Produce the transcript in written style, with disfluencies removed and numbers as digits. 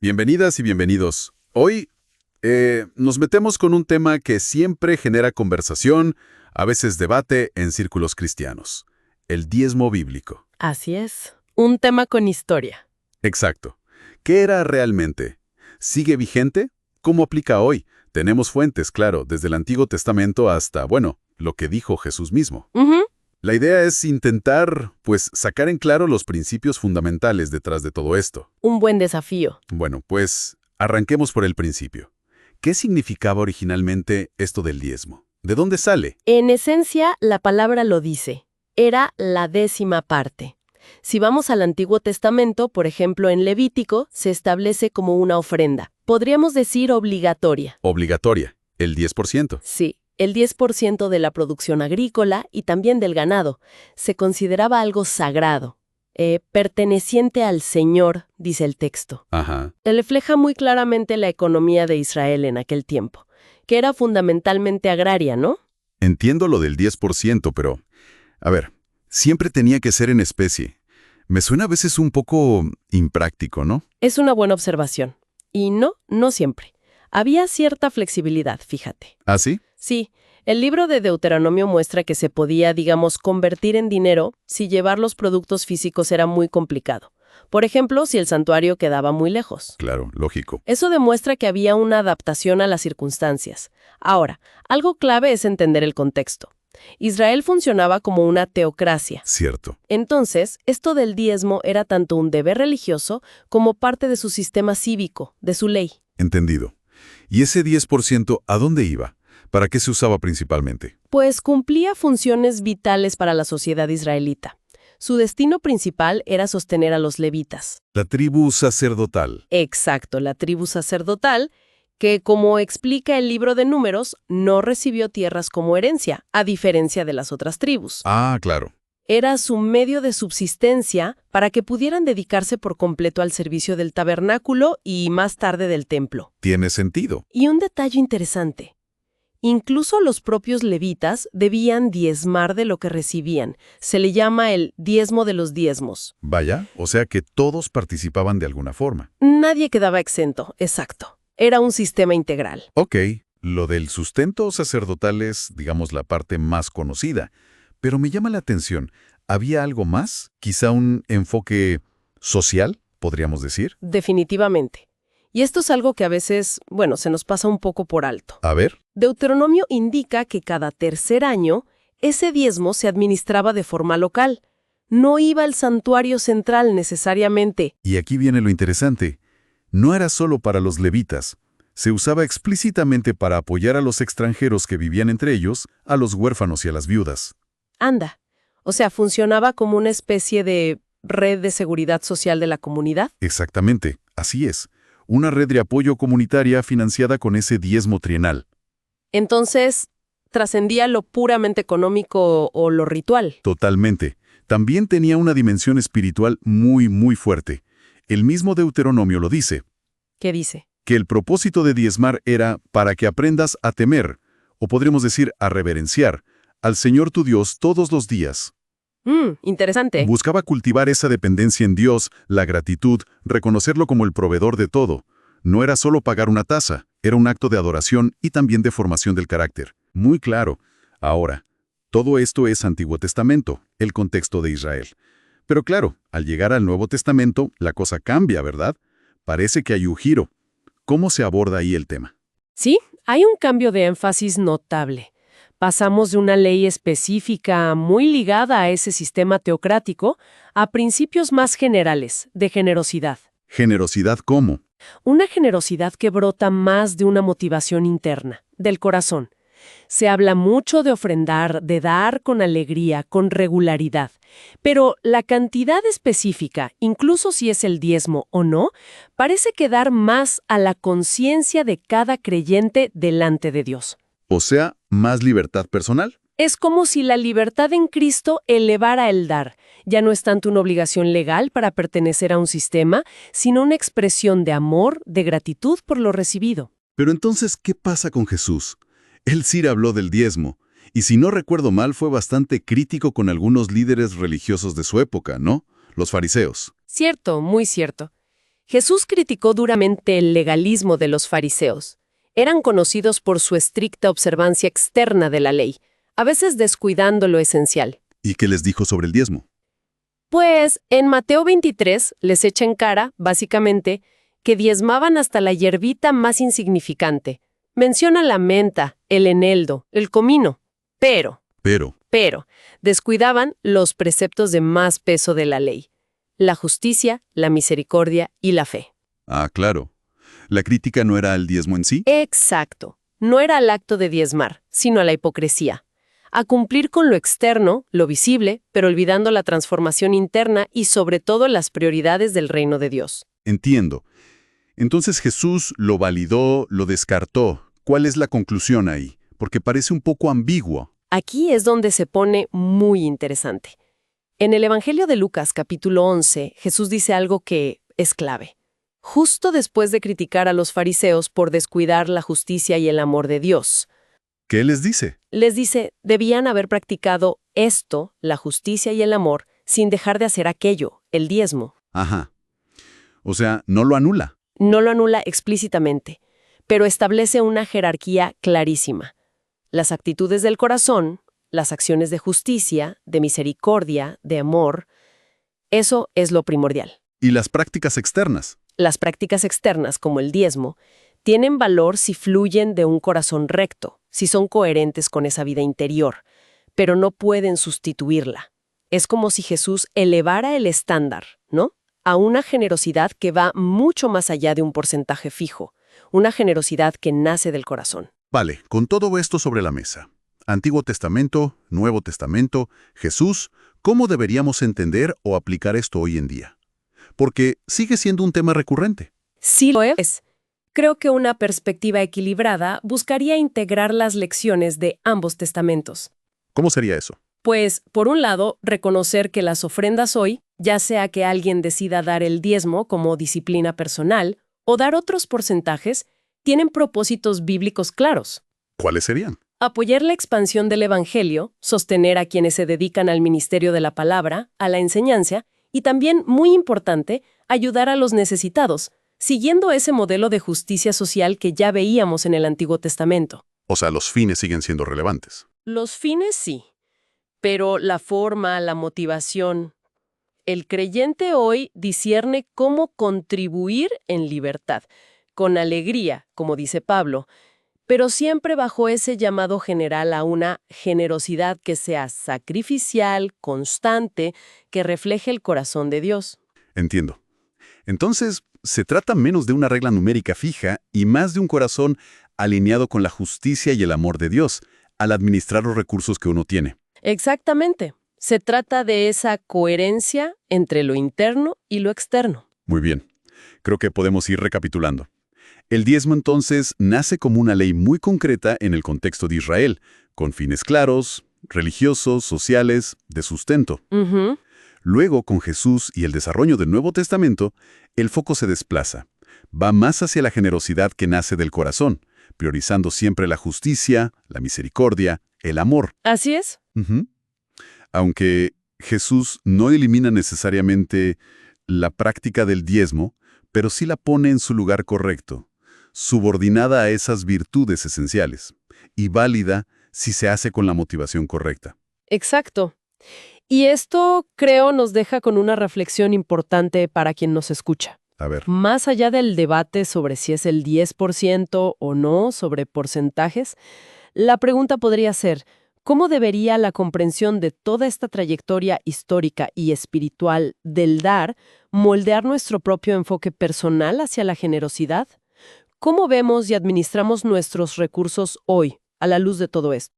Bienvenidas y bienvenidos. Hoy nos metemos con un tema que siempre genera conversación, a veces debate en círculos cristianos: el diezmo bíblico. Así es, un tema con historia. Exacto. ¿Qué era realmente? ¿Sigue vigente? ¿Cómo aplica hoy? Tenemos fuentes, claro, desde el Antiguo Testamento hasta, bueno, lo que dijo Jesús mismo. Ujú. La idea es intentar, pues, sacar en claro los principios fundamentales detrás de todo esto. Un buen desafío. Bueno, pues, arranquemos por el principio. ¿Qué significaba originalmente esto del diezmo? ¿De dónde sale? En esencia, la palabra lo dice. Era la 10ª parte. Si vamos al Antiguo Testamento, por ejemplo en Levítico, se establece como una ofrenda. Podríamos decir obligatoria. Obligatoria, el 10%. Sí, el 10% de la producción agrícola y también del ganado. Se consideraba algo sagrado, perteneciente al Señor, dice el texto. Ajá. Refleja muy claramente la economía de Israel en aquel tiempo, que era fundamentalmente agraria, ¿no? Entiendo lo del 10%, pero, a ver, siempre tenía que ser en especie. Me suena a veces un poco impráctico, ¿no? Es una buena observación. Y no siempre. Había cierta flexibilidad, fíjate. ¿Ah, sí? Sí, el libro de Deuteronomio muestra que se podía, digamos, convertir en dinero si llevar los productos físicos era muy complicado. Por ejemplo, si el santuario quedaba muy lejos. Claro, lógico. Eso demuestra que había una adaptación a las circunstancias. Ahora, algo clave es entender el contexto. Israel funcionaba como una teocracia. Cierto. Entonces, esto del diezmo era tanto un deber religioso como parte de su sistema cívico, de su ley. Entendido. ¿Y ese 10% a dónde iba? ¿Para qué se usaba principalmente? Pues cumplía funciones vitales para la sociedad israelita. Su destino principal era sostener a los levitas. La tribu sacerdotal. Exacto, la tribu sacerdotal, que, como explica el libro de Números, no recibió tierras como herencia, a diferencia de las otras tribus. Ah, claro. Era su medio de subsistencia para que pudieran dedicarse por completo al servicio del tabernáculo y más tarde del templo. Tiene sentido. Y un detalle interesante. Incluso los propios levitas debían diezmar de lo que recibían. Se le llama el diezmo de los diezmos. Vaya, o sea que todos participaban de alguna forma. Nadie quedaba exento, exacto. Era un sistema integral. Ok, lo del sustento sacerdotal es, digamos, la parte más conocida. Pero me llama la atención, ¿había algo más? ¿Quizá un enfoque social, podríamos decir? Definitivamente. Y esto es algo que a veces, se nos pasa un poco por alto. A ver. Deuteronomio indica que cada tercer año, ese diezmo se administraba de forma local. No iba al santuario central necesariamente. Y aquí viene lo interesante. No era solo para los levitas. Se usaba explícitamente para apoyar a los extranjeros que vivían entre ellos, a los huérfanos y a las viudas. Anda. O sea, funcionaba como una especie de red de seguridad social de la comunidad. Exactamente, así es. Una red de apoyo comunitaria financiada con ese diezmo trienal. Entonces, ¿trascendía lo puramente económico o lo ritual? Totalmente. También tenía una dimensión espiritual muy, muy fuerte. El mismo Deuteronomio lo dice, ¿Qué dice? que el propósito de diezmar era para que aprendas a temer, o podríamos decir a reverenciar, al Señor tu Dios todos los días. Interesante. Buscaba cultivar esa dependencia en Dios, la gratitud, reconocerlo como el proveedor de todo. No era solo pagar una tasa, era un acto de adoración y también de formación del carácter. Muy claro. Ahora, todo esto es Antiguo Testamento, el contexto de Israel. Pero claro, al llegar al Nuevo Testamento, la cosa cambia, ¿verdad? Parece que hay un giro. ¿Cómo se aborda ahí el tema? Sí, hay un cambio de énfasis notable. Pasamos de una ley específica muy ligada a ese sistema teocrático a principios más generales, de generosidad. ¿Generosidad cómo? Una generosidad que brota más de una motivación interna, del corazón. Se habla mucho de ofrendar, de dar con alegría, con regularidad. Pero la cantidad específica, incluso si es el diezmo o no, parece quedar más a la conciencia de cada creyente delante de Dios. O sea, más libertad personal. Es como si la libertad en Cristo elevara el dar. Ya no es tanto una obligación legal para pertenecer a un sistema, sino una expresión de amor, de gratitud por lo recibido. Pero entonces, ¿qué pasa con Jesús? Él sí habló del diezmo, y si no recuerdo mal, fue bastante crítico con algunos líderes religiosos de su época, ¿no? Los fariseos. Cierto, muy cierto. Jesús criticó duramente el legalismo de los fariseos. Eran conocidos por su estricta observancia externa de la ley, a veces descuidando lo esencial. ¿Y qué les dijo sobre el diezmo? Pues en Mateo 23 les echa en cara, básicamente, que diezmaban hasta la hierbita más insignificante. Menciona la menta, el eneldo, el comino. Pero, descuidaban los preceptos de más peso de la ley: la justicia, la misericordia y la fe. Ah, claro. ¿La crítica no era al diezmo en sí? Exacto. No era al acto de diezmar, sino a la hipocresía. A cumplir con lo externo, lo visible, pero olvidando la transformación interna y sobre todo las prioridades del reino de Dios. Entiendo. Entonces Jesús lo validó, lo descartó. ¿Cuál es la conclusión ahí? Porque parece un poco ambiguo. Aquí es donde se pone muy interesante. En el Evangelio de Lucas, capítulo 11, Jesús dice algo que es clave. Justo después de criticar a los fariseos por descuidar la justicia y el amor de Dios, ¿Qué les dice? les dice, debían haber practicado esto, la justicia y el amor, sin dejar de hacer aquello, el diezmo. Ajá. O sea, no lo anula. No lo anula explícitamente, pero establece una jerarquía clarísima. Las actitudes del corazón, las acciones de justicia, de misericordia, de amor, eso es lo primordial. ¿Y las prácticas externas? Las prácticas externas, como el diezmo, tienen valor si fluyen de un corazón recto, si son coherentes con esa vida interior, pero no pueden sustituirla. Es como si Jesús elevara el estándar, ¿no?, a una generosidad que va mucho más allá de un porcentaje fijo, una generosidad que nace del corazón. Vale, con todo esto sobre la mesa. Antiguo Testamento, Nuevo Testamento, Jesús, ¿cómo deberíamos entender o aplicar esto hoy en día? Porque sigue siendo un tema recurrente. Sí lo es. Creo que una perspectiva equilibrada buscaría integrar las lecciones de ambos testamentos. ¿Cómo sería eso? Pues, por un lado, reconocer que las ofrendas hoy, ya sea que alguien decida dar el diezmo como disciplina personal o dar otros porcentajes, tienen propósitos bíblicos claros. ¿Cuáles serían? Apoyar la expansión del Evangelio, sostener a quienes se dedican al ministerio de la palabra, a la enseñanza, y también, muy importante, ayudar a los necesitados, siguiendo ese modelo de justicia social que ya veíamos en el Antiguo Testamento. O sea, los fines siguen siendo relevantes. Los fines sí, pero la forma, la motivación. El creyente hoy discierne cómo contribuir en libertad, con alegría, como dice Pablo, pero siempre bajo ese llamado general a una generosidad que sea sacrificial, constante, que refleje el corazón de Dios. Entiendo. Entonces, se trata menos de una regla numérica fija y más de un corazón alineado con la justicia y el amor de Dios al administrar los recursos que uno tiene. Exactamente. Se trata de esa coherencia entre lo interno y lo externo. Muy bien. Creo que podemos ir recapitulando. El diezmo entonces nace como una ley muy concreta en el contexto de Israel, con fines claros, religiosos, sociales, de sustento. Ujú. Luego, con Jesús y el desarrollo del Nuevo Testamento, el foco se desplaza. Va más hacia la generosidad que nace del corazón, priorizando siempre la justicia, la misericordia, el amor. Así es. Ujú. Aunque Jesús no elimina necesariamente la práctica del diezmo, pero sí la pone en su lugar correcto, subordinada a esas virtudes esenciales, y válida si se hace con la motivación correcta. Exacto. Y esto, creo, nos deja con una reflexión importante para quien nos escucha. A ver, Más allá del debate sobre si es el 10% o no, sobre porcentajes, la pregunta podría ser, ¿cómo debería la comprensión de toda esta trayectoria histórica y espiritual del dar moldear nuestro propio enfoque personal hacia la generosidad? ¿Cómo vemos y administramos nuestros recursos hoy, a la luz de todo esto?